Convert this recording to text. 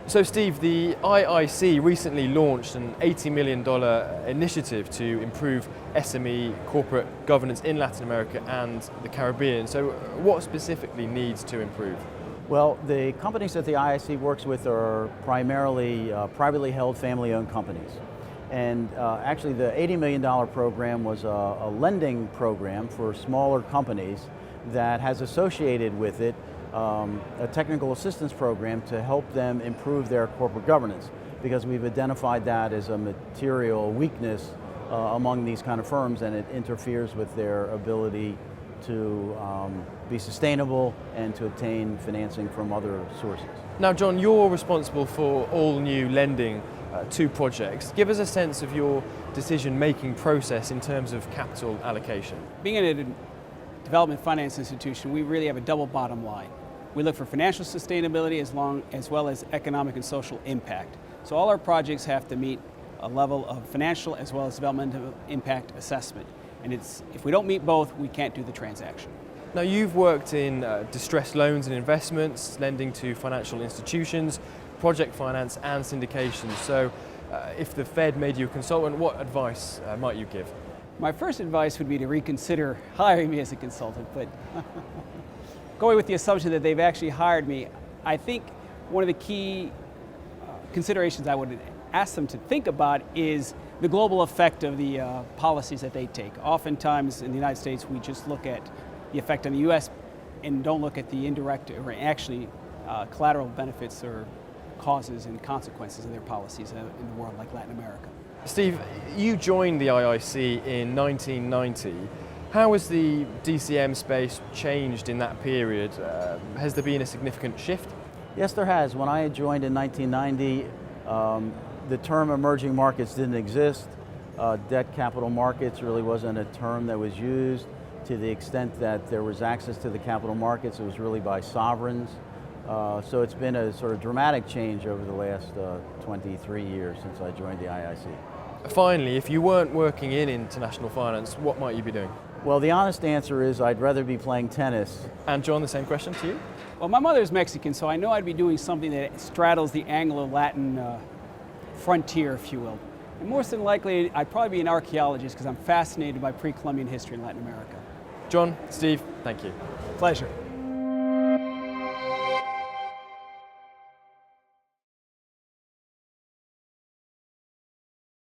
So Steve, the IIC recently launched an $80 million initiative to improve SME corporate governance in Latin America and the Caribbean. So what specifically needs to improve? Well, the companies that the IIC works with are primarily privately held family-owned companies. And actually the $80 million program was a lending program for smaller companies that has associated with it a technical assistance program to help them improve their corporate governance, because we've identified that as a material weakness among these kind of firms, and it interferes with their ability to be sustainable and to obtain financing from other sources. Now John, you're responsible for all new lending to projects. Give us a sense of your decision-making process in terms of capital allocation. Being in a development finance institution, we really have a double bottom line. We look for financial sustainability as well as economic and social impact. So all our projects have to meet a level of financial as well as developmental impact assessment. And if we don't meet both, we can't do the transaction. Now you've worked in distressed loans and investments, lending to financial institutions, project finance and syndication. So if the Fed made you a consultant, what advice might you give? My first advice would be to reconsider hiring me as a consultant, but going with the assumption that they've actually hired me, I think one of the key considerations I would ask them to think about is the global effect of the policies that they take. Oftentimes in the United States, we just look at the effect on the US and don't look at the indirect or actually collateral benefits or causes and consequences of their policies in the world like Latin America. Steve, you joined the IIC in 1990. How has the DCM space changed in that period? Has there been a significant shift? Yes, there has. When I joined in 1990, the term emerging markets didn't exist. Debt capital markets really wasn't a term that was used. To the extent that there was access to the capital markets, it was really by sovereigns. So it's been a sort of dramatic change over the last 23 years since I joined the IIC. Finally, if you weren't working in international finance, what might you be doing? Well, the honest answer is I'd rather be playing tennis. And John, the same question to you? Well, my mother's Mexican, so I know I'd be doing something that straddles the Anglo-Latin frontier, if you will. And more than likely, I'd probably be an archaeologist because I'm fascinated by pre-Columbian history in Latin America. John, Steve, thank you. Pleasure.